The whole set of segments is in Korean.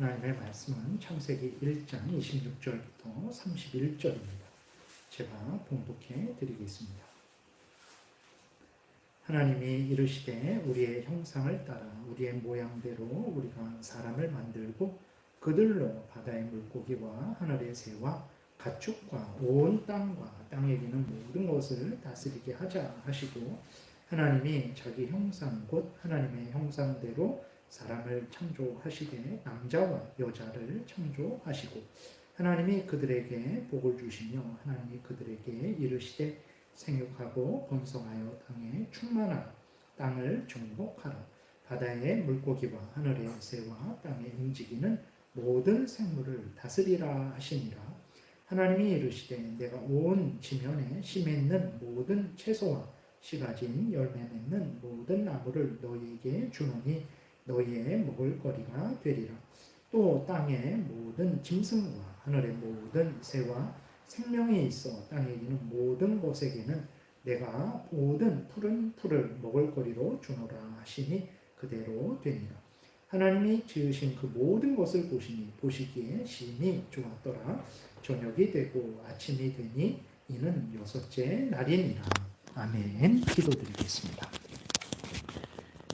하나님의 말씀은 창세기 1장 26절부터 31절입니다. 제가 봉독해 드리겠습니다. 하나님이 이르시되 우리의 형상을 따라 우리의 모양대로 우리가 사람을 만들고 그들로 바다의 물고기와 하늘의 새와 가축과 온 땅과 땅에 기는 모든 것을 다스리게 하자 하시고, 하나님이 자기 형상 곧 하나님의 형상대로 사람을 창조하시되 남자와 여자를 창조하시고, 하나님이 그들에게 복을 주시며 하나님이 그들에게 이르시되 생육하고 번성하여 땅에 충만하라. 땅을 정복하라. 바다의 물고기와 하늘의 새와 땅에 움직이는 모든 생물을 다스리라 하시니라. 하나님이 이르시되 내가 온 지면에 씨 맺는 모든 채소와 씨 가진 열매 맺는 모든 나무를 너희에게 주노니 너희의 먹을 거리가 되리라. 또 땅의 모든 짐승과 하늘의 모든 새와 생명이 있어 땅에 있는 모든 것에게는 내가 모든 푸른 풀을 먹을 거리로 주노라 하시니 그대로 되니라. 하나님이 지으신 그 모든 것을 보시기에 심히 좋았더라. 저녁이 되고 아침이 되니 이는 여섯째 날이니라. 아멘. 기도드리겠습니다.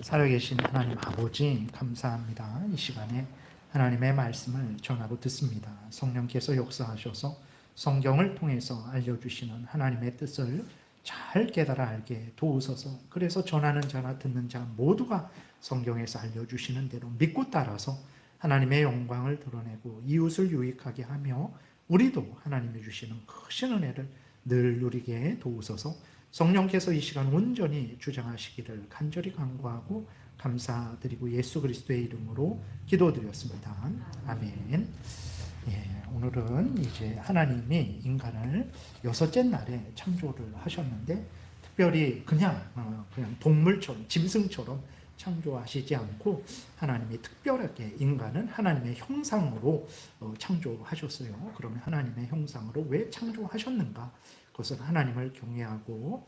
살아계신 하나님 아버지, 감사합니다. 이 시간에 하나님의 말씀을 전하고 듣습니다. 성령께서 역사하셔서 성경을 통해서 알려주시는 하나님의 뜻을 잘 깨달아 알게 도우소서. 그래서 전하는 자나 듣는 자 모두가 성경에서 알려주시는 대로 믿고 따라서 하나님의 영광을 드러내고 이웃을 유익하게 하며 우리도 하나님이 주시는 크신 은혜를 늘 누리게 도우소서. 성령께서 이 시간 온전히 주장하시기를 간절히 간구하고 감사드리고 예수 그리스도의 이름으로 기도드렸습니다. 아멘. 오늘은 이제 하나님이 인간을 여섯째 날에 창조를 하셨는데, 특별히 그냥 동물처럼 짐승처럼 창조하시지 않고 하나님이 특별하게 인간은 하나님의 형상으로 창조하셨어요. 그러면 하나님의 형상으로 왜 창조하셨는가? 그것은 하나님을 경외하고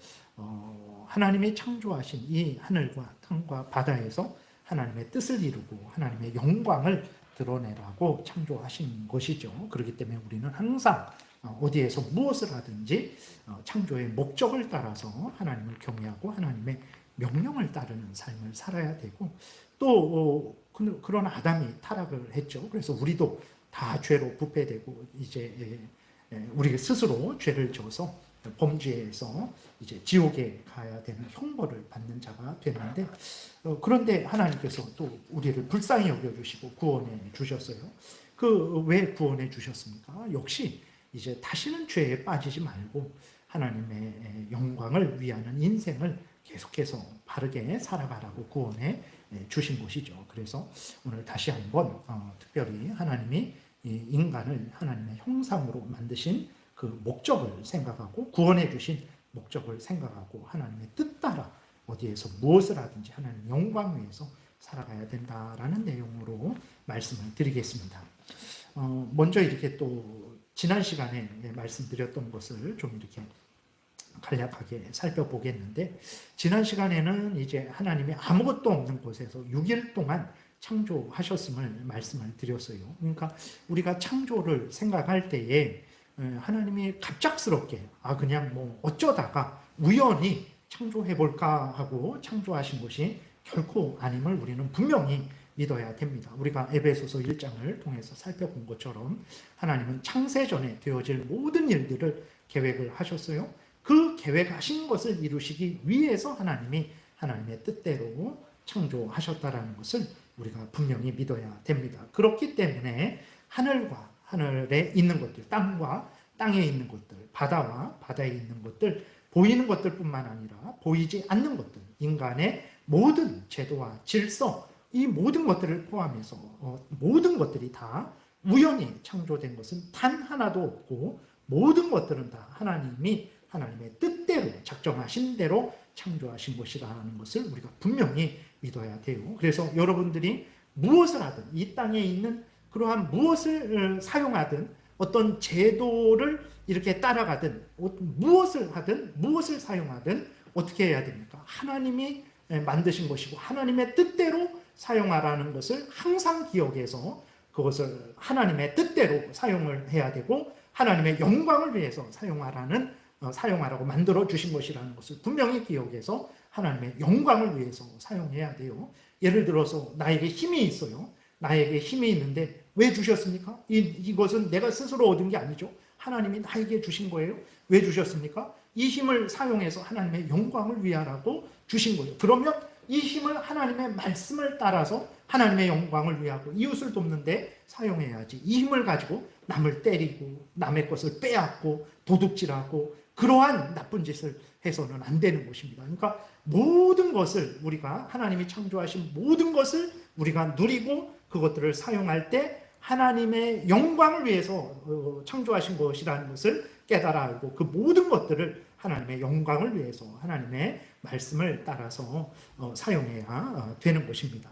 하나님이 창조하신 이 하늘과 땅과 바다에서 하나님의 뜻을 이루고 하나님의 영광을 드러내라고 창조하신 것이죠. 그렇기 때문에 우리는 항상 어디에서 무엇을 하든지 창조의 목적을 따라서 하나님을 경외하고 하나님의 명령을 따르는 삶을 살아야 되고, 또 그런 아담이 타락을 했죠. 그래서 우리도 다 죄로 부패되고 이제 우리 스스로 죄를 져서 범죄해서 이제 지옥에 가야 되는 형벌을 받는 자가 됐는데, 그런데 하나님께서 또 우리를 불쌍히 여겨주시고 구원해 주셨어요. 왜 구원해 주셨습니까? 역시 이제 다시는 죄에 빠지지 말고 하나님의 영광을 위하는 인생을 계속해서 바르게 살아가라고 구원해 주신 것이죠. 그래서 오늘 다시 한번 특별히 하나님이 인간을 하나님의 형상으로 만드신 그 목적을 생각하고 구원해 주신 목적을 생각하고 하나님의 뜻 따라 어디에서 무엇을 하든지 하나님 영광 위에서 살아가야 된다라는 내용으로 말씀을 드리겠습니다. 먼저 이렇게 또 지난 시간에 말씀드렸던 것을 좀 이렇게 간략하게 살펴보겠는데, 지난 시간에는 이제 하나님이 아무것도 없는 곳에서 6일 동안 창조하셨음을 말씀을 드렸어요. 그러니까 우리가 창조를 생각할 때에 하나님이 갑작스럽게 그냥 뭐 어쩌다가 우연히 창조해볼까 하고 창조하신 것이 결코 아님을 우리는 분명히 믿어야 됩니다. 우리가 에베소서 1장을 통해서 살펴본 것처럼 하나님은 창세전에 되어질 모든 일들을 계획을 하셨어요. 그 계획하신 것을 이루시기 위해서 하나님이 하나님의 뜻대로 창조하셨다는 것을 우리가 분명히 믿어야 됩니다. 그렇기 때문에 하늘과 하늘에 있는 것들, 땅과 땅에 있는 것들, 바다와 바다에 있는 것들, 보이는 것들뿐만 아니라 보이지 않는 것들, 인간의 모든 제도와 질서, 이 모든 것들을 포함해서 모든 것들이 다 우연히 창조된 것은 단 하나도 없고, 모든 것들은 다 하나님이 하나님의 뜻대로 작정하신 대로 창조하신 것이라는 것을 우리가 분명히 믿어야 돼요. 그래서 여러분들이 무엇을 하든, 이 땅에 있는 그러한 무엇을 사용하든, 어떤 제도를 이렇게 따라가든, 무엇을 하든 무엇을 사용하든 어떻게 해야 됩니까? 하나님이 만드신 것이고 하나님의 뜻대로 사용하라는 것을 항상 기억해서 그것을 하나님의 뜻대로 사용을 해야 되고 하나님의 영광을 위해서 사용하라고 만들어 주신 것이라는 것을 분명히 기억해서 하나님의 영광을 위해서 사용해야 돼요. 예를 들어서 나에게 힘이 있어요. 나에게 힘이 있는데 왜 주셨습니까? 이것은 내가 스스로 얻은 게 아니죠. 하나님이 나에게 주신 거예요. 왜 주셨습니까? 이 힘을 사용해서 하나님의 영광을 위하라고 주신 거예요. 그러면 이 힘을 하나님의 말씀을 따라서 하나님의 영광을 위하고 이웃을 돕는데 사용해야지. 이 힘을 가지고 남을 때리고 남의 것을 빼앗고 도둑질하고 그러한 나쁜 짓을 해서는 안 되는 것입니다. 그러니까 모든 것을 우리가 하나님이 창조하신 모든 것을 우리가 누리고 그것들을 사용할 때 하나님의 영광을 위해서 창조하신 것이라는 것을 깨달아 알고 그 모든 것들을 하나님의 영광을 위해서 하나님의 말씀을 따라서 사용해야 되는 것입니다.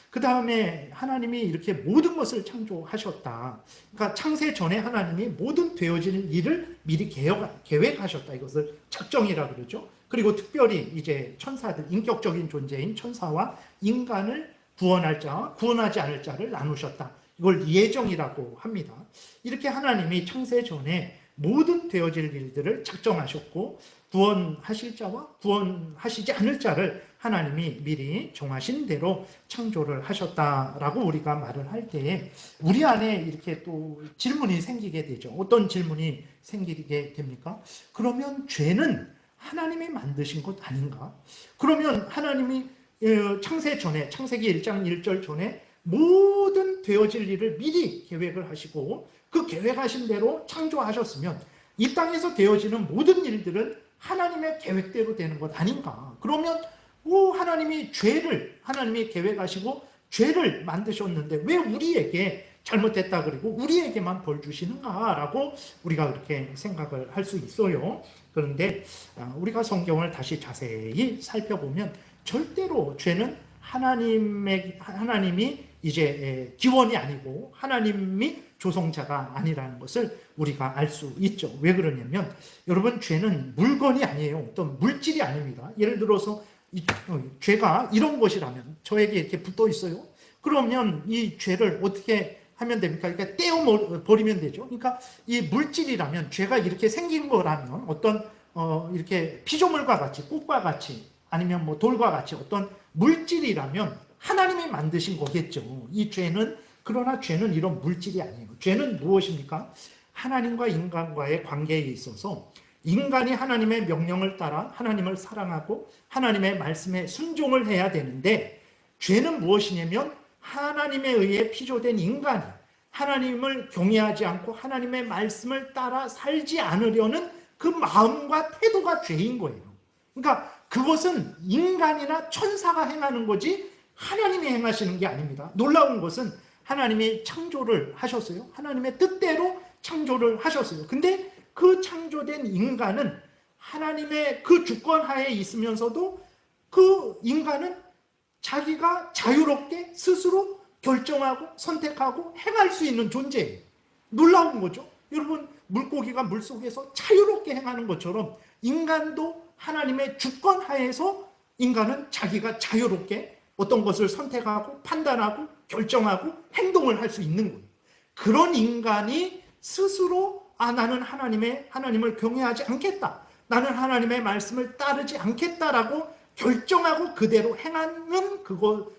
그 다음에 하나님이 이렇게 모든 것을 창조하셨다. 그러니까 창세 전에 하나님이 모든 되어질 일을 미리 계획하셨다. 이것을 작정이라 그러죠. 그리고 특별히 이제 천사들, 인격적인 존재인 천사와 인간을 구원할 자와 구원하지 않을 자를 나누셨다. 이걸 예정이라고 합니다. 이렇게 하나님이 창세 전에 모든 되어질 일들을 작정하셨고 구원하실 자와 구원하시지 않을 자를 하나님이 미리 정하신 대로 창조를 하셨다라고 우리가 말을 할 때에 우리 안에 이렇게 또 질문이 생기게 되죠. 어떤 질문이 생기게 됩니까? 그러면 죄는 하나님이 만드신 것 아닌가? 그러면 하나님이 창세 전에, 창세기 1장 1절 전에 모든 되어질 일을 미리 계획을 하시고 그 계획하신 대로 창조하셨으면 이 땅에서 되어지는 모든 일들은 하나님의 계획대로 되는 것 아닌가? 그러면 하나님이 계획하시고 죄를 만드셨는데 왜 우리에게 잘못했다 그리고 우리에게만 벌 주시는가라고 우리가 그렇게 생각을 할 수 있어요. 그런데 우리가 성경을 다시 자세히 살펴보면 절대로 죄는 하나님이 이제 기원이 아니고 하나님이 조성자가 아니라는 것을 우리가 알 수 있죠. 왜 그러냐면 여러분 죄는 물건이 아니에요. 어떤 물질이 아닙니다. 예를 들어서 죄가 이런 것이라면 저에게 이렇게 붙어 있어요. 그러면 이 죄를 어떻게 하면 됩니까? 그러니까 떼어버리면 되죠. 그러니까 이 물질이라면 죄가 이렇게 생긴 거라면 어떤 이렇게 피조물과 같이 꽃과 같이 아니면 뭐 돌과 같이 어떤 물질이라면 하나님이 만드신 거겠죠. 그러나 죄는 이런 물질이 아니에요. 죄는 무엇입니까? 하나님과 인간과의 관계에 있어서 인간이 하나님의 명령을 따라 하나님을 사랑하고 하나님의 말씀에 순종을 해야 되는데 죄는 무엇이냐면 하나님에 의해 피조된 인간이 하나님을 경외하지 않고 하나님의 말씀을 따라 살지 않으려는 그 마음과 태도가 죄인 거예요. 그러니까 그것은 인간이나 천사가 행하는 거지 하나님이 행하시는 게 아닙니다. 놀라운 것은 하나님이 창조를 하셨어요. 하나님의 뜻대로 창조를 하셨어요. 근데 그 창조된 인간은 하나님의 그 주권하에 있으면서도 그 인간은 자기가 자유롭게 스스로 결정하고 선택하고 행할 수 있는 존재예요. 놀라운 거죠. 여러분 물고기가 물속에서 자유롭게 행하는 것처럼 인간도 하나님의 주권하에서 인간은 자기가 자유롭게 어떤 것을 선택하고 판단하고 결정하고 행동을 할 수 있는 거예요. 그런 인간이 스스로 나는 하나님을 경외하지 않겠다. 나는 하나님의 말씀을 따르지 않겠다라고 결정하고 그대로 행하는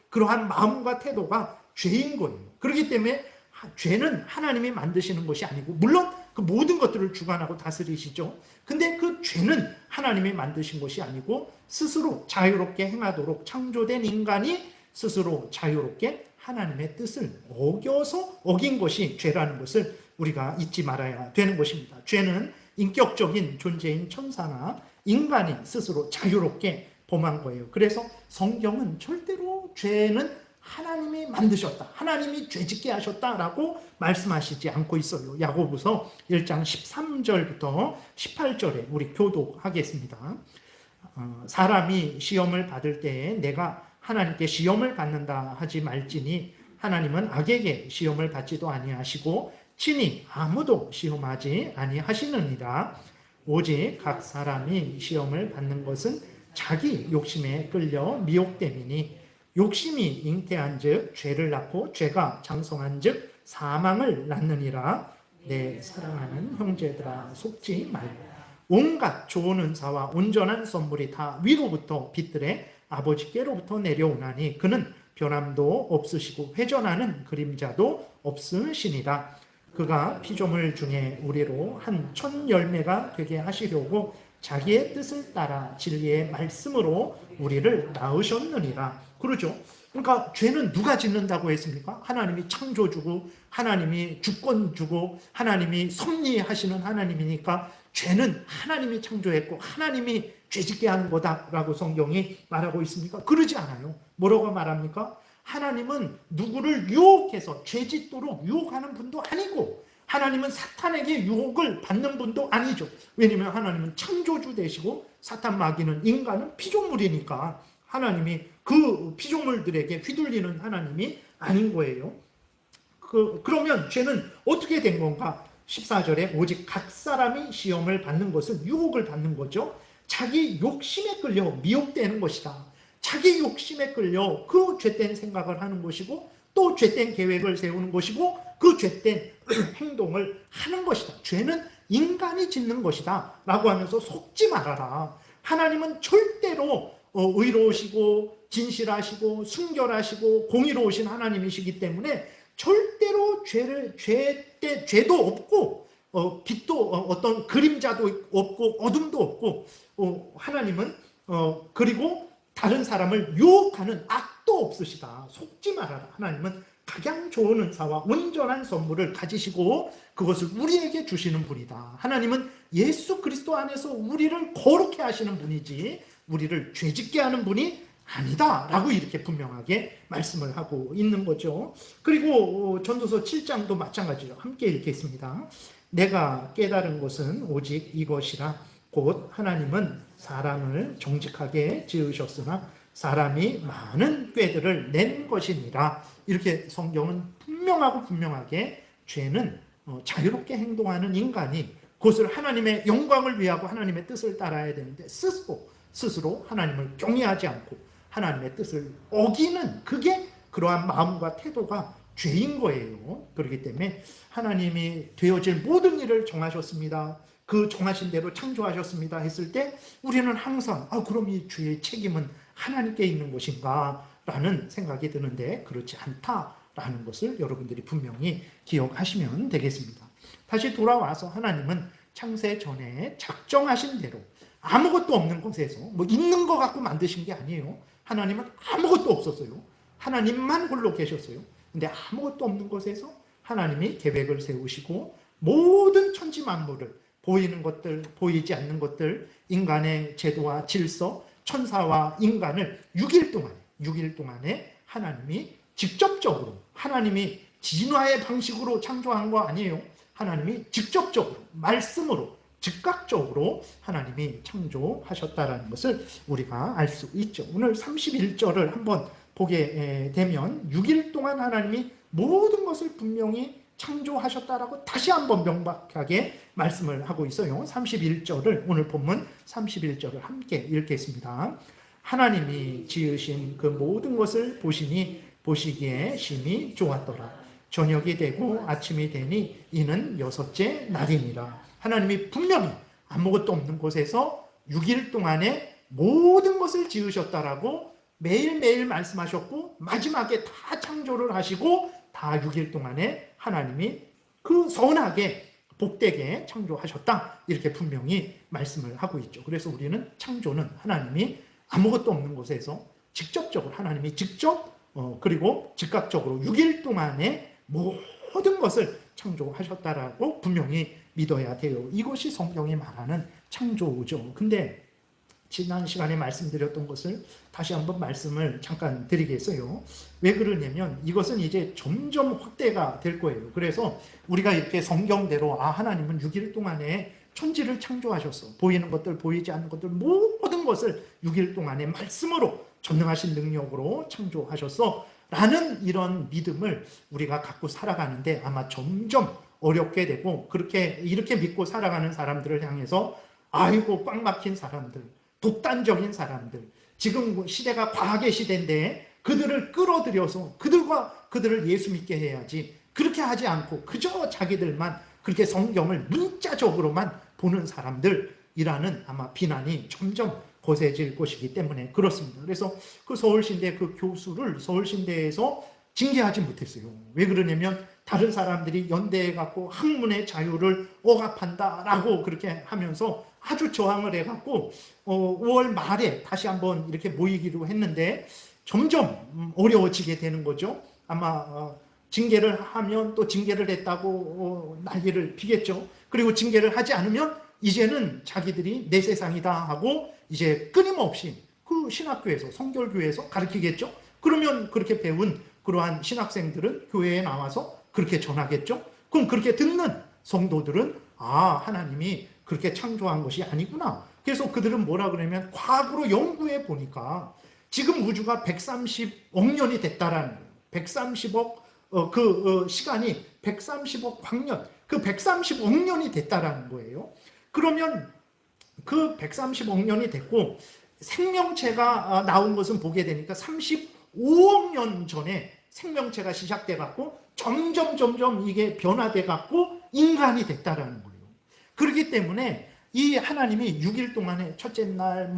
그러한 마음과 태도가 죄인 거예요. 그렇기 때문에 죄는 하나님이 만드시는 것이 아니고 물론 그 모든 것들을 주관하고 다스리시죠. 근데 그 죄는 하나님이 만드신 것이 아니고 스스로 자유롭게 행하도록 창조된 인간이 스스로 자유롭게 하나님의 뜻을 어긴 것이 죄라는 것을 우리가 잊지 말아야 되는 것입니다. 죄는 인격적인 존재인 천사나 인간이 스스로 자유롭게 범한 거예요. 그래서 성경은 절대로 죄는 하나님이 만드셨다. 하나님이 죄짓게 하셨다라고 말씀하시지 않고 있어요. 야고보서 1장 13절부터 18절에 우리 교독하겠습니다. 사람이 시험을 받을 때에 내가 하나님께 시험을 받는다 하지 말지니 하나님은 악에게 시험을 받지도 아니하시고 친히 아무도 시험하지 아니하시느니라. 오직 각 사람이 시험을 받는 것은 자기 욕심에 끌려 미혹됨이니 욕심이 잉태한 즉 죄를 낳고 죄가 장성한 즉 사망을 낳느니라. 내 사랑하는 형제들아, 속지 말고 온갖 좋은 은사와 온전한 선물이 다 위로부터 빛들의 아버지께로부터 내려오나니 그는 변함도 없으시고 회전하는 그림자도 없으시니라. 그가 피조물 중에 우리로 한 첫 열매가 되게 하시려고 자기의 뜻을 따라 진리의 말씀으로 우리를 낳으셨느니라. 그러죠. 그러니까 죄는 누가 짓는다고 했습니까? 하나님이 창조주고 하나님이 주권 주고 하나님이 섭리하시는 하나님이니까 죄는 하나님이 창조했고 하나님이 죄짓게 하는 거다라고 성경이 말하고 있습니까? 그러지 않아요. 뭐라고 말합니까? 하나님은 누구를 유혹해서 죄짓도록 유혹하는 분도 아니고 하나님은 사탄에게 유혹을 받는 분도 아니죠. 왜냐하면 하나님은 창조주 되시고 사탄 마귀는 인간은 피조물이니까 하나님이 그 피조물들에게 휘둘리는 하나님이 아닌 거예요. 그러면 죄는 어떻게 된 건가? 14절에 오직 각 사람이 시험을 받는 것은 유혹을 받는 거죠. 자기 욕심에 끌려 미혹되는 것이다. 자기 욕심에 끌려 그 죄된 생각을 하는 것이고 또 죄된 계획을 세우는 것이고 그 죄된 행동을 하는 것이다. 죄는 인간이 짓는 것이다 라고 하면서 속지 말아라. 하나님은 절대로 의로우시고 진실하시고 순결하시고 공의로우신 하나님이시기 때문에 절대로 죄도 없고 빛도 어떤 그림자도 없고 어둠도 없고 하나님은 그리고 다른 사람을 유혹하는 악도 없으시다. 속지 말아라. 하나님은 가장 좋은 은사와 온전한 선물을 가지시고 그것을 우리에게 주시는 분이다. 하나님은 예수 그리스도 안에서 우리를 거룩해 하시는 분이지 우리를 죄짓게 하는 분이 아니다 라고 이렇게 분명하게 말씀을 하고 있는 거죠. 그리고 전도서 7장도 마찬가지로 함께 읽겠습니다. 내가 깨달은 것은 오직 이것이라. 곧 하나님은 사람을 정직하게 지으셨으나 사람이 많은 꾀들을 낸 것이니라. 이렇게 성경은 분명하게 죄는 자유롭게 행동하는 인간이 그것을 하나님의 영광을 위하고 하나님의 뜻을 따라야 되는데 스스로 하나님을 경외하지 않고 하나님의 뜻을 어기는 그게 그러한 마음과 태도가 죄인 거예요. 그렇기 때문에 하나님이 되어질 모든 일을 정하셨습니다. 그 정하신 대로 창조하셨습니다 했을 때 우리는 항상 그럼 이 죄의 책임은 하나님께 있는 것인가 라는 생각이 드는데 그렇지 않다라는 것을 여러분들이 분명히 기억하시면 되겠습니다. 다시 돌아와서 하나님은 창세 전에 작정하신 대로 아무것도 없는 곳에서 있는 것 갖고 만드신 게 아니에요. 하나님은 아무것도 없었어요. 하나님만 홀로 계셨어요. 근데 아무것도 없는 곳에서 하나님이 계획을 세우시고 모든 천지 만물을 보이는 것들, 보이지 않는 것들, 인간의 제도와 질서, 천사와 인간을 6일 동안에 하나님이 직접적으로 하나님이 진화의 방식으로 창조한 거 아니에요. 하나님이 직접적으로 말씀으로 즉각적으로 하나님이 창조하셨다는 것을 우리가 알 수 있죠. 오늘 31절을 한번 보게 되면 6일 동안 하나님이 모든 것을 분명히 창조하셨다라고 다시 한번 명확하게 말씀을 하고 있어요. 31절을 오늘 본문 31절을 함께 읽겠습니다. 하나님이 지으신 그 모든 것을 보시기에 심히 좋았더라. 저녁이 되고 아침이 되니 이는 6째 날이니라. 하나님이 분명히 아무것도 없는 곳에서 6일 동안에 모든 것을 지으셨다라고 매일매일 말씀하셨고 마지막에 다 창조를 하시고 다 6일 동안에 하나님이 그 선하게 복되게 창조하셨다 이렇게 분명히 말씀을 하고 있죠. 그래서 우리는 창조는 하나님이 아무것도 없는 곳에서 직접적으로 하나님이 직접 그리고 즉각적으로 6일 동안에 모든 것을 창조하셨다라고 분명히 믿어야 돼요. 이것이 성경이 말하는 창조죠. 근데 지난 시간에 말씀드렸던 것을 다시 한번 말씀을 잠깐 드리겠어요. 왜 그러냐면 이것은 이제 점점 확대가 될 거예요. 그래서 우리가 이렇게 성경대로 하나님은 6일 동안에 천지를 창조하셨어. 보이는 것들, 보이지 않는 것들 모든 것을 6일 동안에 말씀으로 전능하신 능력으로 창조하셨어. 라는 이런 믿음을 우리가 갖고 살아가는데 아마 점점 어렵게 되고 이렇게 믿고 살아가는 사람들을 향해서 아이고 꽉 막힌 사람들, 독단적인 사람들, 지금 시대가 과학의 시대인데 그들을 끌어들여서 그들을 예수 믿게 해야지 그렇게 하지 않고 그저 자기들만 그렇게 성경을 문자적으로만 보는 사람들이라는 아마 비난이 점점 거세질 것이기 때문에 그렇습니다. 그래서 그 서울신대 그 교수를 서울신대에서 징계하지 못했어요. 왜 그러냐면 다른 사람들이 연대해 갖고 학문의 자유를 억압한다라고 그렇게 하면서 아주 저항을 해 갖고 5월 말에 다시 한번 이렇게 모이기로 했는데 점점 어려워지게 되는 거죠. 아마 징계를 하면 또 징계를 했다고 난리를 피겠죠. 그리고 징계를 하지 않으면 이제는 자기들이 내 세상이다 하고 이제 끊임없이 그 신학교에서 성결교회에서 가르치겠죠. 그러면 그렇게 배운 그러한 신학생들은 교회에 나와서 그렇게 전하겠죠. 그럼 그렇게 듣는 성도들은 하나님이 그렇게 창조한 것이 아니구나. 그래서 그들은 뭐라 그러냐면 과거로 연구해 보니까 지금 우주가 130억 년이 됐다라는 거예요. 130억 시간이 130억 광년, 그 130억 년이 됐다라는 거예요. 그러면 그 130억 년이 됐고 생명체가 나온 것은 보게 되니까 35억 년 전에 생명체가 시작돼 갖고 점점 이게 변화돼 갖고 인간이 됐다라는 거예요. 그렇기 때문에 이 하나님이 6일 동안에 첫째 날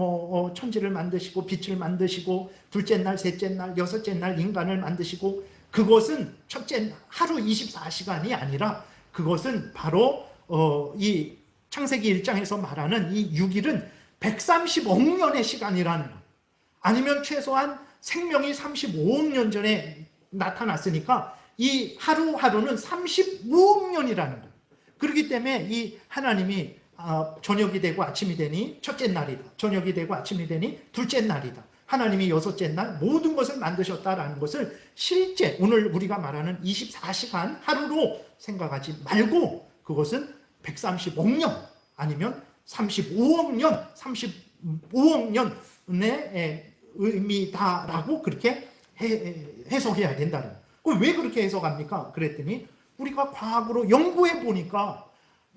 천지를 만드시고 빛을 만드시고 둘째 날, 셋째 날, 여섯째 날 인간을 만드시고 그것은 첫째 하루 24시간이 아니라 그것은 바로 이 창세기 1장에서 말하는 이 6일은 130억 년의 시간이라는 거예요. 아니면 최소한 생명이 35억 년 전에 나타났으니까 이 하루하루는 35억 년이라는 거예요. 그렇기 때문에 이 하나님이 저녁이 되고 아침이 되니 첫째 날이다. 저녁이 되고 아침이 되니 둘째 날이다. 하나님이 여섯째 날 모든 것을 만드셨다라는 것을 실제 오늘 우리가 말하는 24시간 하루로 생각하지 말고 그것은 130억 년 아니면 35억 년, 35억 년의 의미다라고 그렇게 해석해야 된다는 거예요. 왜 그렇게 해석합니까? 그랬더니 우리가 과학으로 연구해 보니까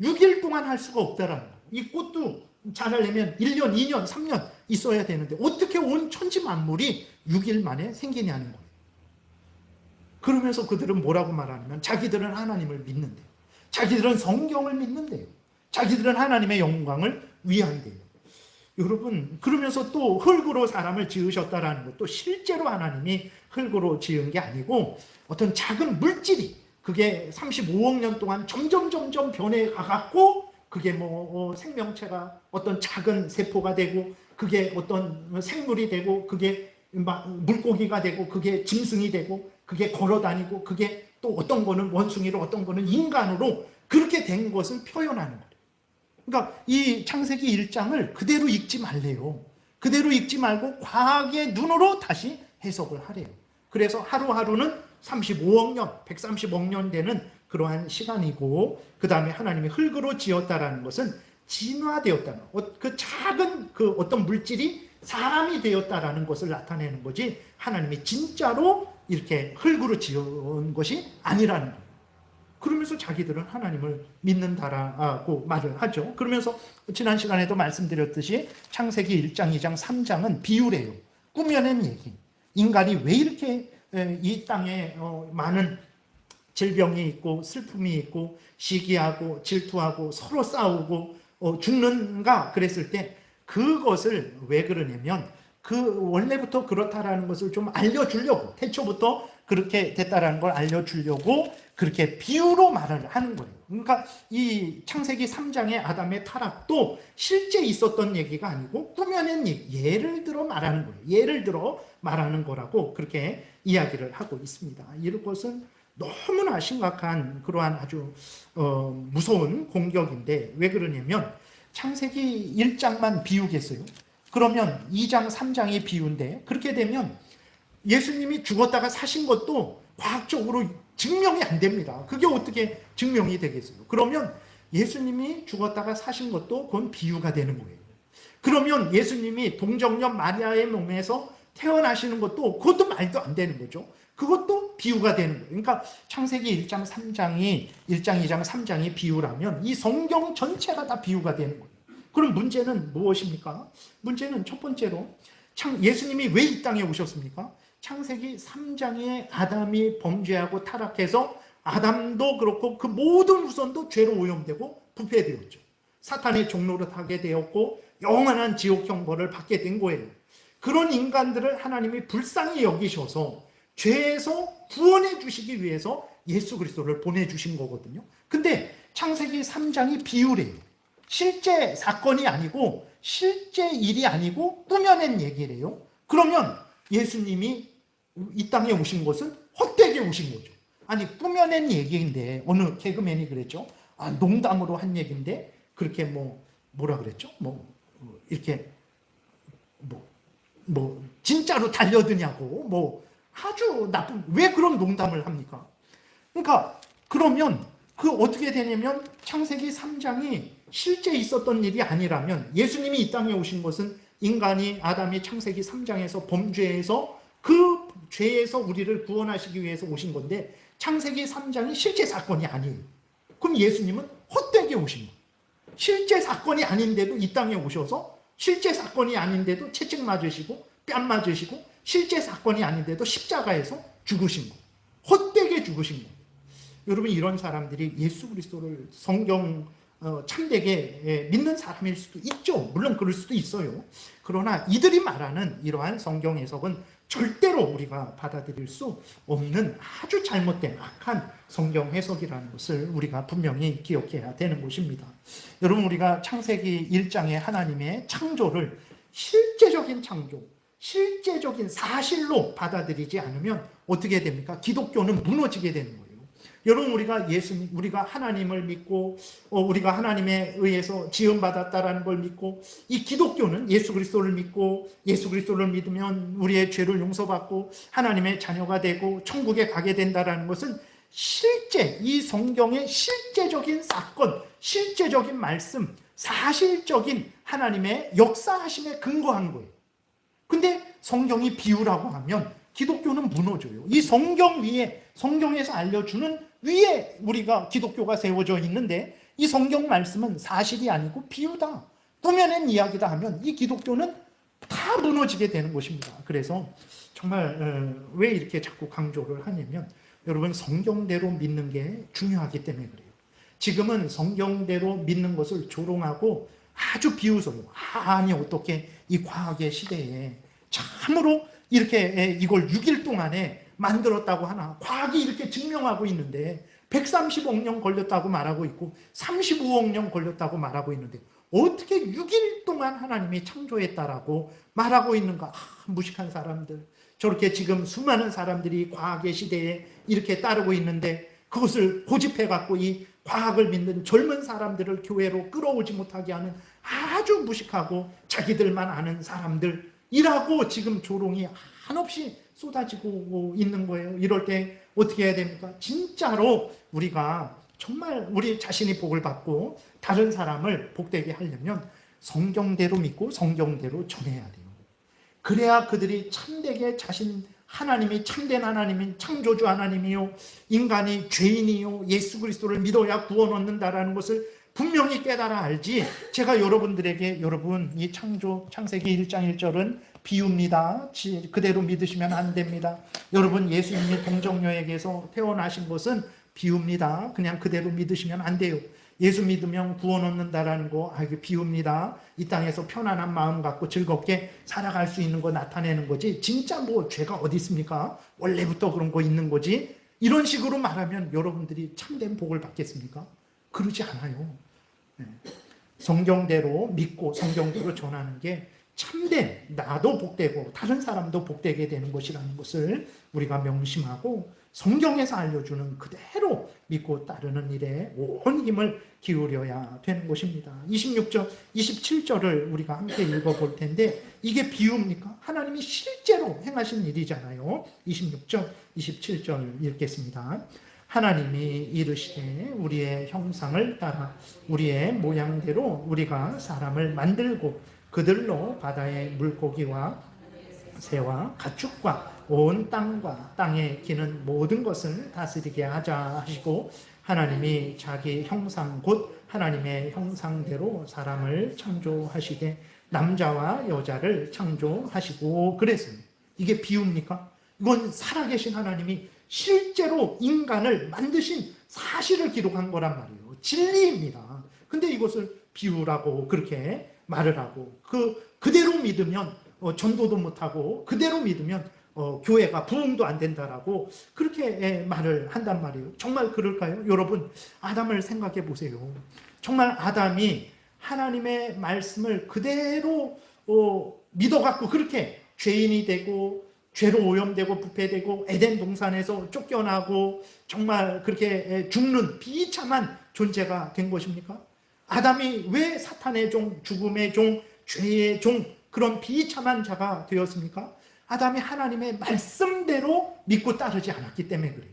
6일 동안 할 수가 없다라는 거예요. 이 꽃도 자라려면 1년, 2년, 3년 있어야 되는데 어떻게 온 천지 만물이 6일 만에 생기냐는 거예요. 그러면서 그들은 뭐라고 말하냐면 자기들은 하나님을 믿는데요. 자기들은 성경을 믿는데요. 자기들은 하나님의 영광을 위한대요. 여러분, 그러면서 또 흙으로 사람을 지으셨다라는 것도 실제로 하나님이 흙으로 지은 게 아니고 어떤 작은 물질이 그게 35억 년 동안 점점 변해가갖고 그게 생명체가 어떤 작은 세포가 되고 그게 어떤 생물이 되고 그게 막 물고기가 되고 그게 짐승이 되고 그게 걸어다니고 그게 또 어떤 거는 원숭이로 어떤 거는 인간으로 그렇게 된 것을 표현하는 거예요. 그러니까 이 창세기 1장을 그대로 읽지 말래요. 그대로 읽지 말고 과학의 눈으로 다시 해석을 하래요. 그래서 하루하루는 35억 년, 130억 년 되는 그러한 시간이고 그 다음에 하나님이 흙으로 지었다라는 것은 진화되었다는 그 작은 그 어떤 물질이 사람이 되었다라는 것을 나타내는 거지 하나님이 진짜로 이렇게 흙으로 지은 것이 아니라는 거예요. 그러면서 자기들은 하나님을 믿는다라고 말을 하죠. 그러면서 지난 시간에도 말씀드렸듯이 창세기 1장, 2장, 3장은 비유래요. 꾸며낸 얘기. 인간이 왜 이렇게 이 땅에 많은 질병이 있고 슬픔이 있고 시기하고 질투하고 서로 싸우고 죽는가 그랬을 때 그것을 왜 그러냐면 그 원래부터 그렇다라는 것을 좀 알려주려고 태초부터 그렇게 됐다라는 걸 알려주려고 그렇게 비유로 말을 하는 거예요. 그러니까 이 창세기 3장의 아담의 타락도 실제 있었던 얘기가 아니고 꾸며낸 얘기, 예를 들어 말하는 거예요. 예를 들어 말하는 거라고 그렇게 이야기를 하고 있습니다. 이것은 너무나 심각한 그러한 아주 무서운 공격인데 왜 그러냐면 창세기 1장만 비우겠어요? 그러면 2장, 3장이 비유인데 그렇게 되면 예수님이 죽었다가 사신 것도 과학적으로 증명이 안 됩니다. 그게 어떻게 증명이 되겠어요? 그러면 예수님이 죽었다가 사신 것도 그건 비유가 되는 거예요. 그러면 예수님이 동정녀 마리아의 몸에서 태어나시는 것도 그것도 말도 안 되는 거죠. 그것도 비유가 되는 거예요. 그러니까 창세기 1장, 3장이 1장, 2장, 3장이 비유라면 이 성경 전체가 다 비유가 되는 거예요. 그럼 문제는 무엇입니까? 문제는 첫 번째로 예수님이 왜 이 땅에 오셨습니까? 창세기 3장에 아담이 범죄하고 타락해서 아담도 그렇고 그 모든 후손도 죄로 오염되고 부패되었죠. 사탄의 종노릇 하게 되었고 영원한 지옥 형벌을 받게 된 거예요. 그런 인간들을 하나님이 불쌍히 여기셔서 죄에서 구원해 주시기 위해서 예수 그리스도를 보내주신 거거든요. 근데 창세기 3장이 비유래요. 실제 사건이 아니고 실제 일이 아니고 꾸며낸 얘기래요. 그러면 예수님이 이 땅에 오신 것은 헛되게 오신 거죠. 아니 꾸며낸 얘기인데, 어느 개그맨이 그랬죠. 농담으로 한 얘기인데 그렇게 뭐라 그랬죠? 이렇게 진짜로 달려드냐고, 아주 나쁜, 왜 그런 농담을 합니까? 그러니까 그러면 어떻게 되냐면 창세기 3장이 실제 있었던 일이 아니라면, 예수님이 이 땅에 오신 것은 인간이, 아담이 창세기 3장에서 범죄해서 그 죄에서 우리를 구원하시기 위해서 오신 건데 창세기 3장이 실제 사건이 아니에요. 그럼 예수님은 헛되게 오신 거예요. 실제 사건이 아닌데도 이 땅에 오셔서, 실제 사건이 아닌데도 채찍 맞으시고 뺨 맞으시고, 실제 사건이 아닌데도 십자가에서 죽으신 거예요. 헛되게 죽으신 거예요. 여러분, 이런 사람들이 예수 그리스도를 성경 참되게 믿는 사람일 수도 있죠. 물론 그럴 수도 있어요. 그러나 이들이 말하는 이러한 성경 해석은 절대로 우리가 받아들일 수 없는 아주 잘못된 악한 성경 해석이라는 것을 우리가 분명히 기억해야 되는 것입니다. 여러분, 우리가 창세기 1장의 하나님의 창조를 실제적인 창조, 실제적인 사실로 받아들이지 않으면 어떻게 됩니까? 기독교는 무너지게 되는 거예요. 여러분, 우리가 하나님을 믿고 우리가 하나님에 의해서 지음받았다라는 걸 믿고, 이 기독교는 예수 그리스도를 믿고 예수 그리스도를 믿으면 우리의 죄를 용서받고 하나님의 자녀가 되고 천국에 가게 된다라는 것은 실제 이 성경의 실제적인 사건, 실제적인 말씀, 사실적인 하나님의 역사하심에 근거한 거예요. 근데 성경이 비유라고 하면 기독교는 무너져요. 이 성경 위에, 성경에서 알려주는 위에 우리가 기독교가 세워져 있는데, 이 성경 말씀은 사실이 아니고 비유다, 꾸며낸 이야기다 하면 이 기독교는 다 무너지게 되는 것입니다. 그래서 정말 왜 이렇게 자꾸 강조를 하냐면, 여러분, 성경대로 믿는 게 중요하기 때문에 그래요. 지금은 성경대로 믿는 것을 조롱하고 아주 비웃어요. 아니 어떻게 이 과학의 시대에 참으로 이렇게 이걸 6일 동안에 만들었다고 하나. 과학이 이렇게 증명하고 있는데 130억 년 걸렸다고 말하고 있고 35억 년 걸렸다고 말하고 있는데 어떻게 6일 동안 하나님이 창조했다라고 말하고 있는가. 무식한 사람들. 저렇게 지금 수많은 사람들이 과학의 시대에 이렇게 따르고 있는데 그것을 고집해갖고 이 과학을 믿는 젊은 사람들을 교회로 끌어오지 못하게 하는 아주 무식하고 자기들만 아는 사람들이라고 지금 조롱이 한없이 쏟아지고 있는 거예요. 이럴 때 어떻게 해야 됩니까? 진짜로 우리가 정말 우리 자신이 복을 받고 다른 사람을 복되게 하려면 성경대로 믿고 성경대로 전해야 돼요. 그래야 그들이 참되게 하나님이 참된 하나님인 창조주 하나님이요, 인간이 죄인이요, 예수 그리스도를 믿어야 구원 얻는다라는 것을 분명히 깨달아 알지. 제가 여러분들에게, 여러분 이 창세기 1장 1절은 비유입니다, 그대로 믿으시면 안 됩니다, 여러분 예수님이 동정녀에게서 태어나신 것은 비유입니다, 그냥 그대로 믿으시면 안 돼요, 예수 믿으면 구원 얻는다라는 거 이게 비유입니다, 이 땅에서 편안한 마음 갖고 즐겁게 살아갈 수 있는 거 나타내는 거지 진짜 뭐 죄가 어디 있습니까? 원래부터 그런 거 있는 거지. 이런 식으로 말하면 여러분들이 참된 복을 받겠습니까? 그러지 않아요. 성경대로 믿고 성경대로 전하는 게 참된, 나도 복되고 다른 사람도 복되게 되는 것이라는 것을 우리가 명심하고 성경에서 알려주는 그대로 믿고 따르는 일에 온 힘을 기울여야 되는 것입니다. 26절, 27절을 우리가 함께 읽어볼 텐데 이게 비유입니까? 하나님이 실제로 행하신 일이잖아요. 26절, 27절 읽겠습니다. 하나님이 이르시되 우리의 형상을 따라 우리의 모양대로 우리가 사람을 만들고 그들로 바다의 물고기와 새와 가축과 온 땅과 땅에 기는 모든 것을 다스리게 하자 하시고, 하나님이 자기 형상 곧 하나님의 형상대로 사람을 창조하시되 남자와 여자를 창조하시고 그랬어요. 이게 비유입니까? 이건 살아계신 하나님이 실제로 인간을 만드신 사실을 기록한 거란 말이에요. 진리입니다. 근데 이것을 비유라고 그렇게 말을 하고 그대로 믿으면 전도도 못하고 그대로 믿으면 교회가 부흥도 안 된다라고 그렇게 말을 한단 말이에요. 정말 그럴까요? 여러분, 아담을 생각해 보세요. 정말 아담이 하나님의 말씀을 그대로 믿어갖고 그렇게 죄인이 되고 죄로 오염되고 부패되고 에덴 동산에서 쫓겨나고 정말 그렇게 죽는 비참한 존재가 된 것입니까? 아담이 왜 사탄의 종, 죽음의 종, 죄의 종, 그런 비참한 자가 되었습니까? 아담이 하나님의 말씀대로 믿고 따르지 않았기 때문에 그래요.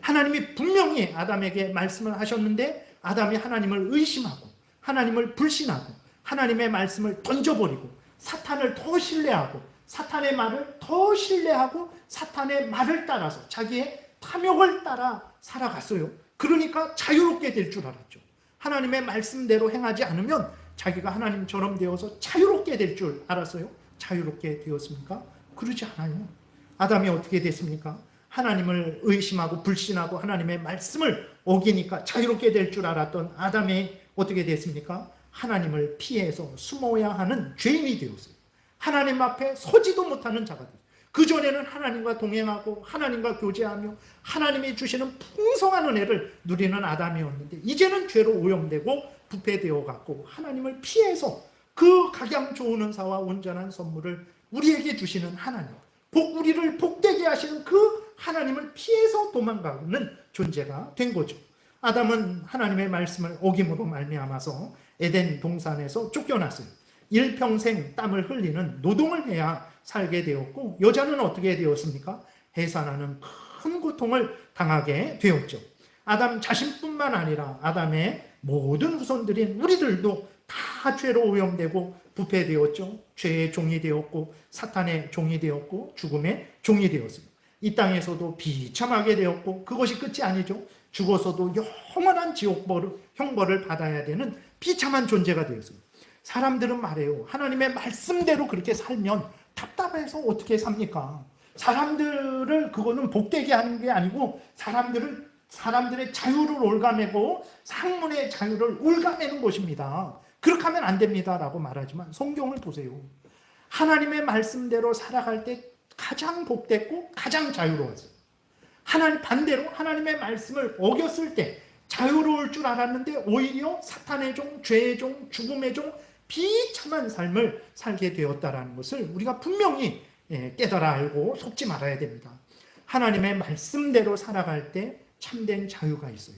하나님이 분명히 아담에게 말씀을 하셨는데 아담이 하나님을 의심하고 하나님을 불신하고 하나님의 말씀을 던져버리고 사탄을 더 신뢰하고 사탄의 말을 더 신뢰하고 사탄의 말을 따라서 자기의 탐욕을 따라 살아갔어요. 그러니까 자유롭게 될 줄 알았죠. 하나님의 말씀대로 행하지 않으면 자기가 하나님처럼 되어서 자유롭게 될 줄 알았어요. 자유롭게 되었습니까? 그러지 않아요. 아담이 어떻게 됐습니까? 하나님을 의심하고 불신하고 하나님의 말씀을 어기니까 자유롭게 될 줄 알았던 아담이 어떻게 됐습니까? 하나님을 피해서 숨어야 하는 죄인이 되었어요. 하나님 앞에 서지도 못하는 자가 됐어요. 그전에는 하나님과 동행하고 하나님과 교제하며 하나님이 주시는 풍성한 은혜를 누리는 아담이었는데 이제는 죄로 오염되고 부패되어 갖고 하나님을 피해서 그 각양 좋은 은사와 온전한 선물을 우리에게 주시는 하나님, 우리를 복되게 하시는 그 하나님을 피해서 도망가는 존재가 된 거죠. 아담은 하나님의 말씀을 어김으로 말미암아서 에덴 동산에서 쫓겨났어요. 일평생 땀을 흘리는 노동을 해야 살게 되었고 여자는 어떻게 되었습니까? 해산하는 큰 고통을 당하게 되었죠. 아담 자신뿐만 아니라 아담의 모든 후손들인 우리들도 다 죄로 오염되고 부패되었죠. 죄의 종이 되었고 사탄의 종이 되었고 죽음의 종이 되었습니다. 이 땅에서도 비참하게 되었고 그것이 끝이 아니죠. 죽어서도 영원한 형벌을 받아야 되는 비참한 존재가 되었습니다. 사람들은 말해요. 하나님의 말씀대로 그렇게 살면 답답해서 어떻게 삽니까? 사람들을 그거는 복되게 하는 게 아니고 사람들의 자유를 올가매고 상문의 자유를 올가매는 것입니다. 그렇게 하면 안 됩니다라고 말하지만 성경을 보세요. 하나님의 말씀대로 살아갈 때 가장 복됐고 가장 자유로웠어요. 반대로 하나님의 말씀을 어겼을 때 자유로울 줄 알았는데 오히려 사탄의 종, 죄의 종, 죽음의 종, 비참한 삶을 살게 되었다는 것을 우리가 분명히 깨달아 알고 속지 말아야 됩니다. 하나님의 말씀대로 살아갈 때 참된 자유가 있어요.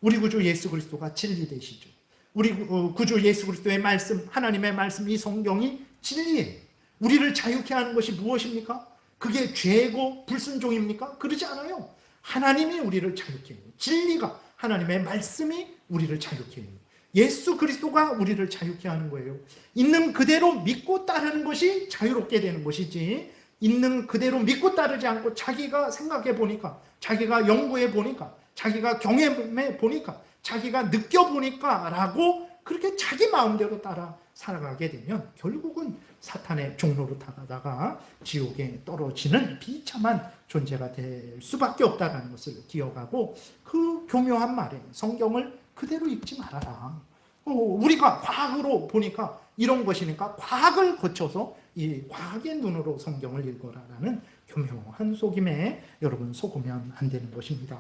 우리 구주 예수 그리스도가 진리 되시죠. 우리 구주 예수 그리스도의 말씀, 하나님의 말씀, 이 성경이 진리예요. 우리를 자유케 하는 것이 무엇입니까? 그게 죄고 불순종입니까? 그러지 않아요. 하나님이 우리를 자유케 해요. 진리가, 하나님의 말씀이 우리를 자유케 해요. 예수 그리스도가 우리를 자유케 하는 거예요. 있는 그대로 믿고 따르는 것이 자유롭게 되는 것이지, 있는 그대로 믿고 따르지 않고 자기가 생각해 보니까, 자기가 연구해 보니까, 자기가 경험해 보니까, 자기가 느껴보니까 라고 그렇게 자기 마음대로 따라 살아가게 되면 결국은 사탄의 종로로 타다가 지옥에 떨어지는 비참한 존재가 될 수밖에 없다는 것을 기억하고, 그 교묘한 말에 성경을 그대로 읽지 말아라. 우리가 과학으로 보니까 이런 것이니까 과학을 거쳐서 이 과학의 눈으로 성경을 읽어라라는 교묘한 속임에 여러분 속으면 안 되는 것입니다.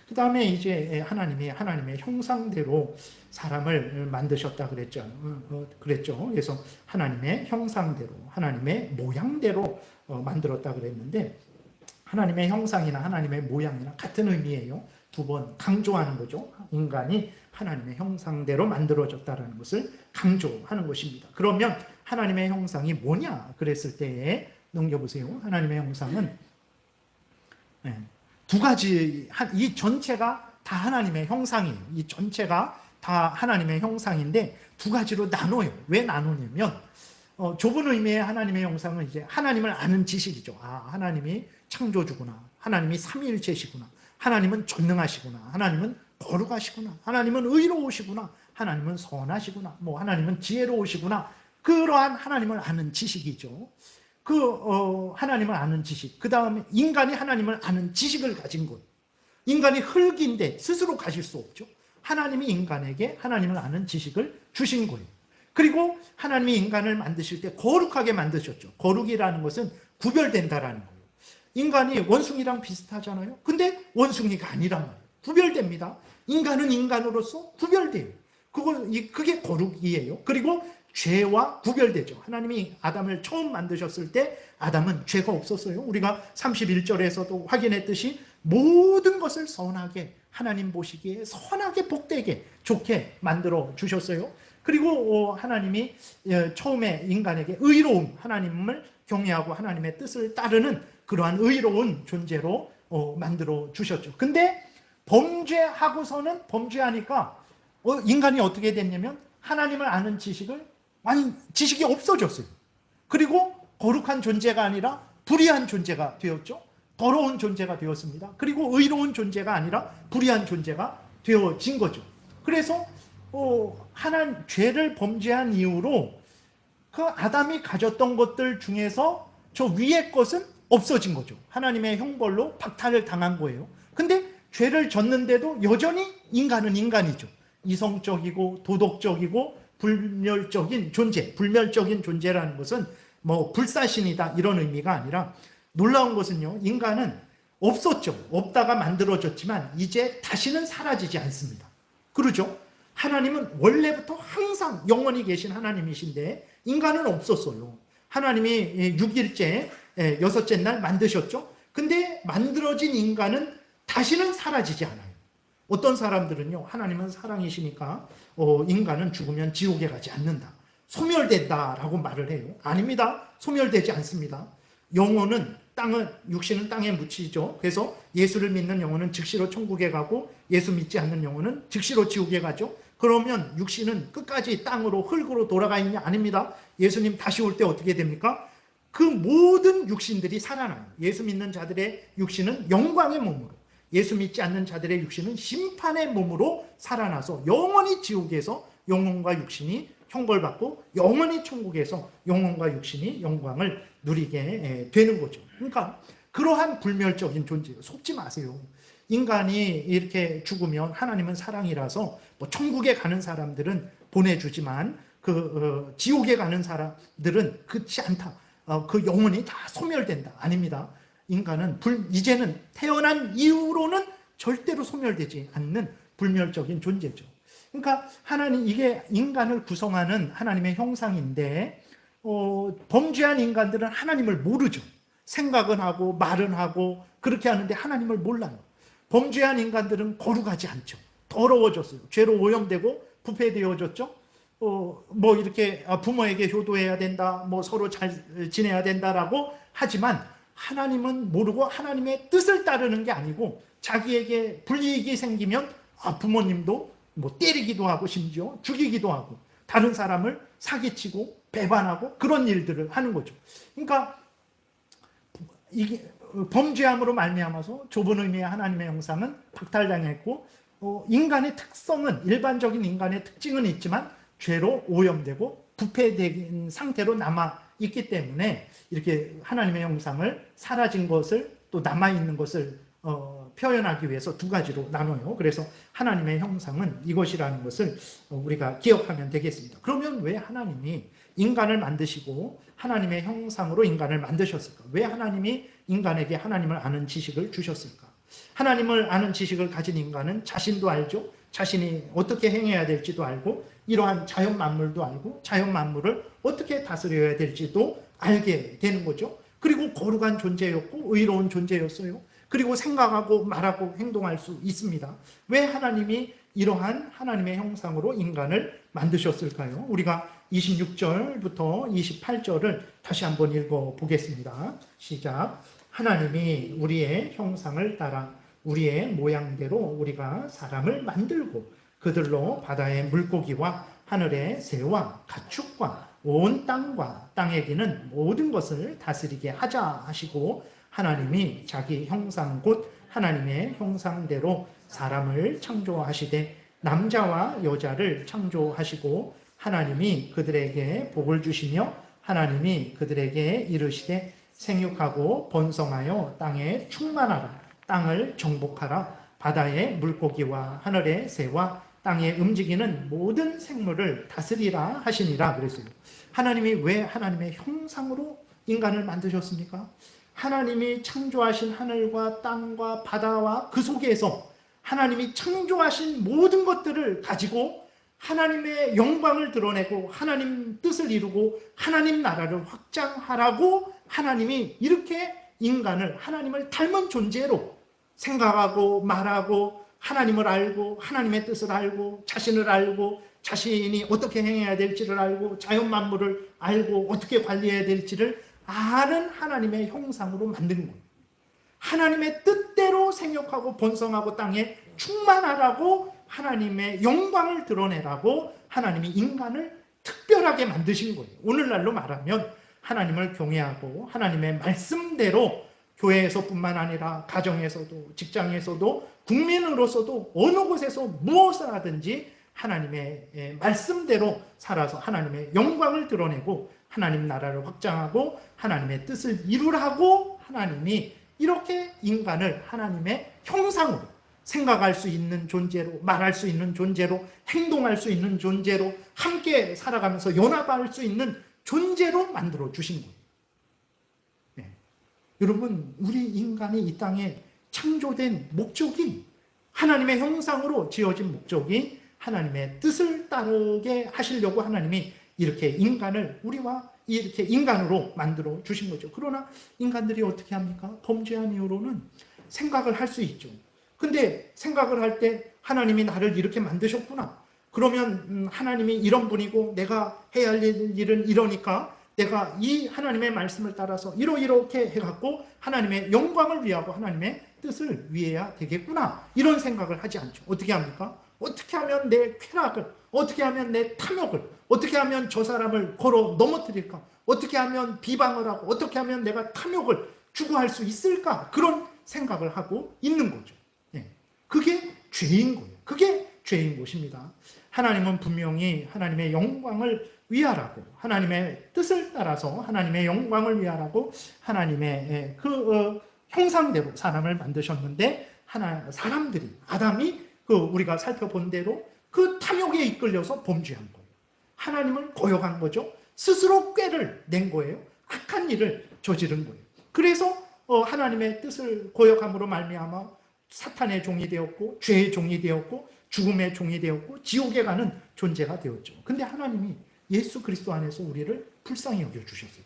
그 다음에 이제 하나님의 형상대로 사람을 만드셨다 그랬죠. 그래서 하나님의 형상대로, 하나님의 모양대로 만들었다 그랬는데, 하나님의 형상이나 하나님의 모양이나 같은 의미예요. 두 번 강조하는 거죠. 인간이 하나님의 형상대로 만들어졌다는 것을 강조하는 것입니다. 그러면 하나님의 형상이 뭐냐 그랬을 때에 넘겨보세요. 하나님의 형상은 두 가지, 이 전체가 다 하나님의 형상이에요. 이 전체가 다 하나님의 형상인데 두 가지로 나눠요. 왜 나누냐면 좁은 의미의 하나님의 형상은 이제 하나님을 아는 지식이죠. 하나님이 창조주구나, 하나님이 삼위일체시구나, 하나님은 전능하시구나, 하나님은 거룩하시구나, 하나님은 의로우시구나, 하나님은 선하시구나, 하나님은 지혜로우시구나, 그러한 하나님을 아는 지식이죠. 하나님을 아는 지식, 그 다음에 인간이 하나님을 아는 지식을 가진 것. 인간이 흙인데 스스로 가질 수 없죠. 하나님이 인간에게 하나님을 아는 지식을 주신 거예요. 그리고 하나님이 인간을 만드실 때 거룩하게 만드셨죠. 거룩이라는 것은 구별된다라는 거예요. 인간이 원숭이랑 비슷하잖아요. 근데 원숭이가 아니란 말이에요. 구별됩니다. 인간은 인간으로서 구별돼요. 그게 거룩이에요. 그리고 죄와 구별되죠. 하나님이 아담을 처음 만드셨을 때 아담은 죄가 없었어요. 우리가 31절에서도 확인했듯이 모든 것을 선하게, 하나님 보시기에 선하게 복되게 좋게 만들어 주셨어요. 그리고 하나님이 처음에 인간에게 의로움, 하나님을 경외하고 하나님의 뜻을 따르는 그러한 의로운 존재로 만들어 주셨죠. 근데 범죄하고서는, 범죄하니까 인간이 어떻게 됐냐면 하나님을 아는 지식이 없어졌어요. 그리고 거룩한 존재가 아니라 불의한 존재가 되었죠. 더러운 존재가 되었습니다. 그리고 의로운 존재가 아니라 불의한 존재가 되어진 거죠. 그래서 죄를 범죄한 이후로 그 아담이 가졌던 것들 중에서 저 위의 것은 없어진 거죠. 하나님의 형벌로 박탈을 당한 거예요. 근데 죄를 졌는데도 여전히 인간은 인간이죠. 이성적이고 도덕적이고 불멸적인 존재, 불멸적인 존재라는 것은 뭐 불사신이다 이런 의미가 아니라, 놀라운 것은요, 인간은 없었죠. 없다가 만들어졌지만 이제 다시는 사라지지 않습니다. 그러죠? 하나님은 원래부터 항상 영원히 계신 하나님이신데 인간은 없었어요. 하나님이 6일째, 여섯째 날 만드셨죠. 근데 만들어진 인간은 다시는 사라지지 않아요. 어떤 사람들은요, 하나님은 사랑이시니까 인간은 죽으면 지옥에 가지 않는다, 소멸된다라고 말을 해요. 아닙니다. 소멸되지 않습니다. 육신은 땅에 묻히죠. 그래서 예수를 믿는 영혼은 즉시로 천국에 가고 예수 믿지 않는 영혼은 즉시로 지옥에 가죠. 그러면 육신은 끝까지 땅으로, 흙으로 돌아가 있냐? 아닙니다. 예수님 다시 올 때 어떻게 됩니까? 그 모든 육신들이 살아나요. 예수 믿는 자들의 육신은 영광의 몸으로, 예수 믿지 않는 자들의 육신은 심판의 몸으로 살아나서 영원히 지옥에서 영혼과 육신이 형벌받고 영원히 천국에서 영혼과 육신이 영광을 누리게 되는 거죠. 그러니까 그러한 불멸적인 존재예요. 속지 마세요. 인간이 이렇게 죽으면, 하나님은 사랑이라서 뭐 천국에 가는 사람들은 보내주지만 지옥에 가는 사람들은 그렇지 않다. 그 영혼이 다 소멸된다. 아닙니다. 인간은 이제는 태어난 이후로는 절대로 소멸되지 않는 불멸적인 존재죠. 그러니까 이게 인간을 구성하는 하나님의 형상인데, 범죄한 인간들은 하나님을 모르죠. 생각은 하고 말은 하고 그렇게 하는데 하나님을 몰라요. 범죄한 인간들은 거룩하지 않죠. 더러워졌어요. 죄로 오염되고 부패되어졌죠. 뭐 이렇게 부모에게 효도해야 된다, 뭐 서로 잘 지내야 된다라고 하지만 하나님은 모르고 하나님의 뜻을 따르는 게 아니고, 자기에게 불이익이 생기면 부모님도 뭐 때리기도 하고 심지어 죽이기도 하고 다른 사람을 사기치고 배반하고 그런 일들을 하는 거죠. 그러니까 이게 범죄함으로 말미암아서 좁은 의미의 하나님의 형상은 박탈당했고, 인간의 특성은, 일반적인 인간의 특징은 있지만 죄로 오염되고 부패된 상태로 남아있기 때문에 이렇게 하나님의 형상을, 사라진 것을 또 남아있는 것을 표현하기 위해서 두 가지로 나눠요. 그래서 하나님의 형상은 이것이라는 것을 우리가 기억하면 되겠습니다. 그러면 왜 하나님이 인간을 만드시고 하나님의 형상으로 인간을 만드셨을까? 왜 하나님이 인간에게 하나님을 아는 지식을 주셨을까? 하나님을 아는 지식을 가진 인간은 자신도 알죠. 자신이 어떻게 행해야 될지도 알고, 이러한 자연 만물도 알고, 자연 만물을 어떻게 다스려야 될지도 알게 되는 거죠. 그리고 거룩한 존재였고 의로운 존재였어요. 그리고 생각하고 말하고 행동할 수 있습니다. 왜 하나님이 이러한 하나님의 형상으로 인간을 만드셨을까요? 우리가 26절부터 28절을 다시 한번 읽어보겠습니다. 시작. 하나님이 우리의 형상을 따라 우리의 모양대로 우리가 사람을 만들고 그들로 바다의 물고기와 하늘의 새와 가축과 온 땅과 땅에 기는 모든 것을 다스리게 하자 하시고, 하나님이 자기 형상 곧 하나님의 형상대로 사람을 창조하시되 남자와 여자를 창조하시고, 하나님이 그들에게 복을 주시며 하나님이 그들에게 이르시되 생육하고 번성하여 땅에 충만하라. 땅을 정복하라. 바다의 물고기와 하늘의 새와 땅에 움직이는 모든 생물을 다스리라 하시니라 그랬어요. 하나님이 왜 하나님의 형상으로 인간을 만드셨습니까? 하나님이 창조하신 하늘과 땅과 바다와 그 속에서 하나님이 창조하신 모든 것들을 가지고 하나님의 영광을 드러내고 하나님 뜻을 이루고 하나님 나라를 확장하라고 하나님이 이렇게 인간을 하나님을 닮은 존재로 생각하고 말하고 하나님을 알고 하나님의 뜻을 알고 자신을 알고 자신이 어떻게 행해야 될지를 알고 자연 만물을 알고 어떻게 관리해야 될지를 아는 하나님의 형상으로 만든 거예요. 하나님의 뜻대로 생육하고 번성하고 땅에 충만하라고 하나님의 영광을 드러내라고 하나님이 인간을 특별하게 만드신 거예요. 오늘날로 말하면 하나님을 경외하고 하나님의 말씀대로 교회에서뿐만 아니라 가정에서도 직장에서도 국민으로서도 어느 곳에서 무엇을 하든지 하나님의 말씀대로 살아서 하나님의 영광을 드러내고 하나님 나라를 확장하고 하나님의 뜻을 이루라고 하나님이 이렇게 인간을 하나님의 형상으로 생각할 수 있는 존재로, 말할 수 있는 존재로, 행동할 수 있는 존재로, 함께 살아가면서 연합할 수 있는 존재로 만들어 주신 거예요. 네. 여러분, 우리 인간이 이 땅에 창조된 목적이 하나님의 형상으로 지어진 목적이 하나님의 뜻을 따르게 하시려고 하나님이 이렇게 인간을 우리와 이렇게 인간으로 만들어 주신 거죠. 그러나 인간들이 어떻게 합니까? 범죄한 이후로는 생각을 할 수 있죠. 근데 생각을 할 때 하나님이 나를 이렇게 만드셨구나. 그러면 하나님이 이런 분이고 내가 해야 할 일은 이러니까 내가 이 하나님의 말씀을 따라서 이렇게 해갖고 하나님의 영광을 위하고 하나님의 뜻을 위해야 되겠구나. 이런 생각을 하지 않죠. 어떻게 합니까? 어떻게 하면 내 쾌락을, 어떻게 하면 내 탐욕을, 어떻게 하면 저 사람을 걸어 넘어뜨릴까? 어떻게 하면 비방을 하고 어떻게 하면 내가 탐욕을 추구할 수 있을까? 그런 생각을 하고 있는 거죠. 예. 그게 죄인 거예요. 그게 죄인 것입니다. 하나님은 분명히 하나님의 영광을 위하라고 하나님의 뜻을 따라서 하나님의 영광을 위하라고 하나님의 형상대로 사람을 만드셨는데 사람들이 아담이 우리가 살펴본 대로 그 탐욕에 이끌려서 범죄한 거예요. 하나님을 거역한 거죠. 스스로 꾀를 낸 거예요. 악한 일을 저지른 거예요. 그래서 하나님의 뜻을 거역함으로 말미암아 사탄의 종이 되었고 죄의 종이 되었고 죽음의 종이 되었고 지옥에 가는 존재가 되었죠. 근데 하나님이 예수 그리스도 안에서 우리를 불쌍히 여겨주셨어요.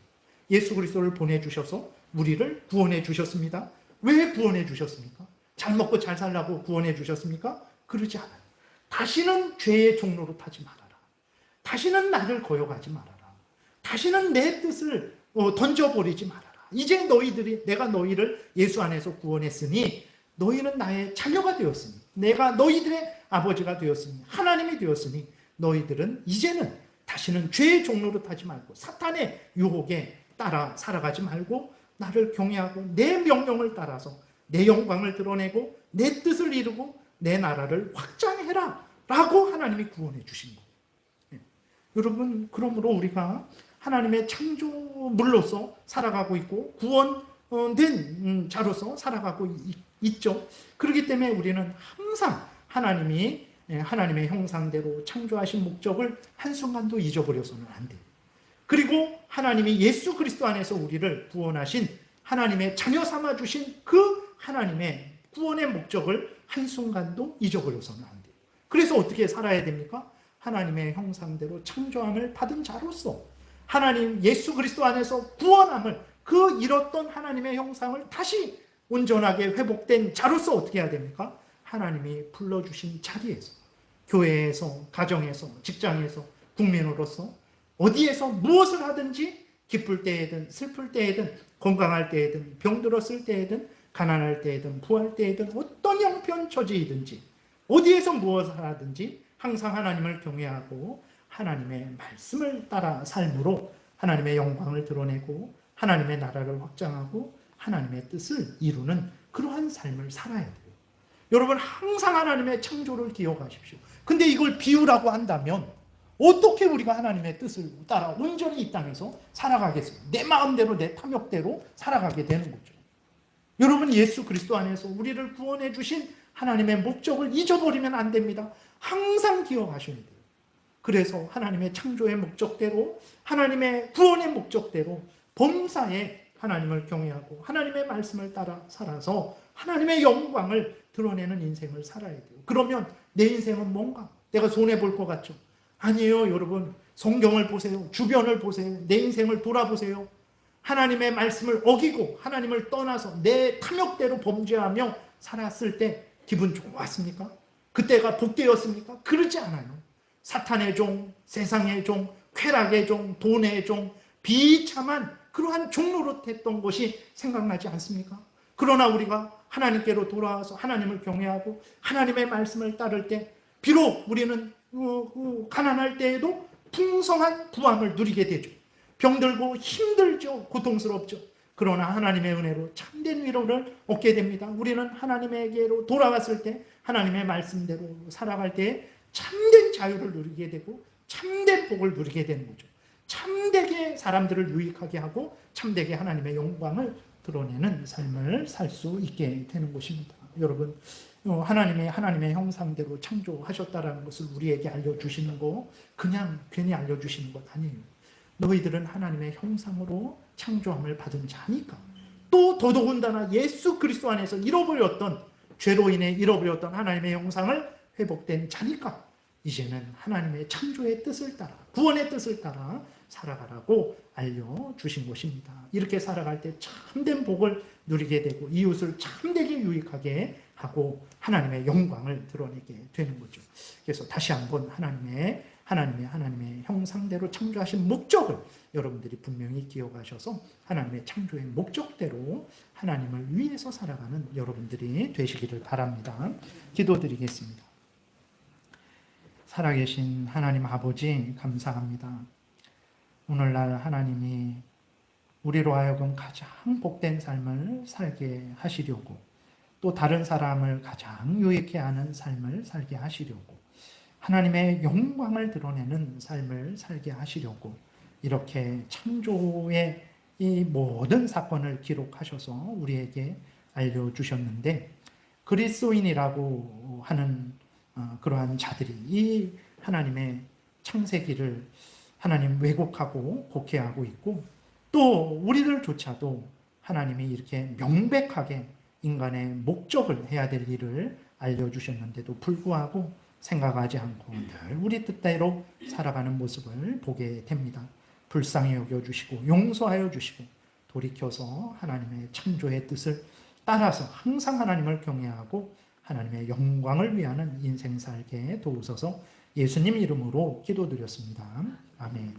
예수 그리스도를 보내주셔서 우리를 구원해 주셨습니다. 왜 구원해 주셨습니까? 잘 먹고 잘 살라고 구원해 주셨습니까? 그러지 않아요. 다시는 죄의 종로로 타지 말아라. 다시는 나를 거역하지 말아라. 다시는 내 뜻을 던져버리지 말아라. 이제 내가 너희를 예수 안에서 구원했으니 너희는 나의 자녀가 되었으니 내가 너희들의 아버지가 되었으니 하나님이 되었으니 너희들은 이제는 다시는 죄의 종로로 타지 말고 사탄의 유혹에 따라 살아가지 말고 나를 경외하고 내 명령을 따라서 내 영광을 드러내고 내 뜻을 이루고 내 나라를 확장해라 라고 하나님이 구원해 주신 거예요. 네. 여러분, 그러므로 우리가 하나님의 창조물로서 살아가고 있고 구원된 자로서 살아가고 있죠. 그렇기 때문에 우리는 항상 하나님의 형상대로 창조하신 목적을 한순간도 잊어버려서는 안 돼요. 그리고 하나님이 예수 그리스도 안에서 우리를 구원하신 하나님의 자녀 삼아 주신 그 하나님의 구원의 목적을 한순간도 잊어버려서는 안 돼요. 그래서 어떻게 살아야 됩니까? 하나님의 형상대로 창조함을 받은 자로서 하나님 예수 그리스도 안에서 구원함을 잃었던 하나님의 형상을 다시 온전하게 회복된 자로서 어떻게 해야 됩니까? 하나님이 불러주신 자리에서 교회에서 가정에서 직장에서 국민으로서 어디에서 무엇을 하든지 기쁠 때에든 슬플 때에든 건강할 때에든 병들었을 때에든 가난할 때에든 부할 때에든 어떤 형편처지이든지 어디에서 무엇을 하든지 항상 하나님을 경외하고 하나님의 말씀을 따라 삶으로 하나님의 영광을 드러내고 하나님의 나라를 확장하고 하나님의 뜻을 이루는 그러한 삶을 살아야 돼요. 여러분 항상 하나님의 창조를 기억하십시오. 근데 이걸 비유라고 한다면 어떻게 우리가 하나님의 뜻을 따라 온전히 이 땅에서 살아가겠어요? 내 마음대로 내 탐욕대로 살아가게 되는 거죠. 여러분, 예수 그리스도 안에서 우리를 구원해 주신 하나님의 목적을 잊어버리면 안 됩니다. 항상 기억하셔야 돼요. 그래서 하나님의 창조의 목적대로, 하나님의 구원의 목적대로 범사에 하나님을 경외하고 하나님의 말씀을 따라 살아서 하나님의 영광을 드러내는 인생을 살아야 돼요. 그러면 내 인생은 뭔가? 내가 손해볼 것 같죠? 아니에요, 여러분. 성경을 보세요. 주변을 보세요. 내 인생을 돌아보세요. 하나님의 말씀을 어기고 하나님을 떠나서 내 탐욕대로 범죄하며 살았을 때 기분 좋았습니까? 그때가 복되었습니까? 그렇지 않아요. 사탄의 종, 세상의 종, 쾌락의 종, 돈의 종, 비참한 그러한 종 노릇했던 것이 생각나지 않습니까? 그러나 우리가 하나님께로 돌아와서 하나님을 경외하고 하나님의 말씀을 따를 때 비록 우리는 가난할 때에도 풍성한 부함을 누리게 되죠. 병들고 힘들죠. 고통스럽죠. 그러나 하나님의 은혜로 참된 위로를 얻게 됩니다. 우리는 하나님에게로 돌아왔을 때 하나님의 말씀대로 살아갈 때 참된 자유를 누리게 되고 참된 복을 누리게 되는 거죠. 참되게 사람들을 유익하게 하고 참되게 하나님의 영광을 드러내는 삶을 살 수 있게 되는 것입니다. 여러분, 하나님의 형상대로 창조하셨다라는 것을 우리에게 알려주시는 거 그냥 괜히 알려주시는 것 아니에요. 너희들은 하나님의 형상으로 창조함을 받은 자니까. 또 더더군다나 예수 그리스도 안에서 잃어버렸던, 죄로 인해 잃어버렸던 하나님의 형상을 회복된 자니까 이제는 하나님의 창조의 뜻을 따라, 구원의 뜻을 따라 살아가라고 알려주신 것입니다. 이렇게 살아갈 때 참된 복을 누리게 되고 이웃을 참되게 유익하게 하고 하나님의 영광을 드러내게 되는 거죠. 그래서 다시 한번 하나님의 형상대로 창조하신 목적을 여러분들이 분명히 기억하셔서 하나님의 창조의 목적대로 하나님을 위해서 살아가는 여러분들이 되시기를 바랍니다. 기도드리겠습니다. 살아계신 하나님 아버지, 감사합니다. 오늘날 하나님이 우리로 하여금 가장 복된 삶을 살게 하시려고, 또 다른 사람을 가장 유익해 하는 삶을 살게 하시려고, 하나님의 영광을 드러내는 삶을 살게 하시려고 이렇게 창조의 이 모든 사건을 기록하셔서 우리에게 알려주셨는데, 그리스도인이라고 하는 그러한 자들이 이 하나님의 창세기를 하나님 왜곡하고 곡해하고 있고, 또 우리들조차도 하나님이 이렇게 명백하게 인간의 목적을 해야 될 일을 알려주셨는데도 불구하고 생각하지 않고 늘 우리 뜻대로 살아가는 모습을 보게 됩니다. 불쌍히 여겨주시고 용서하여 주시고 돌이켜서 하나님의 창조의 뜻을 따라서 항상 하나님을 경외하고 하나님의 영광을 위하는 인생 살게 도우소서. 예수님 이름으로 기도드렸습니다. 아멘.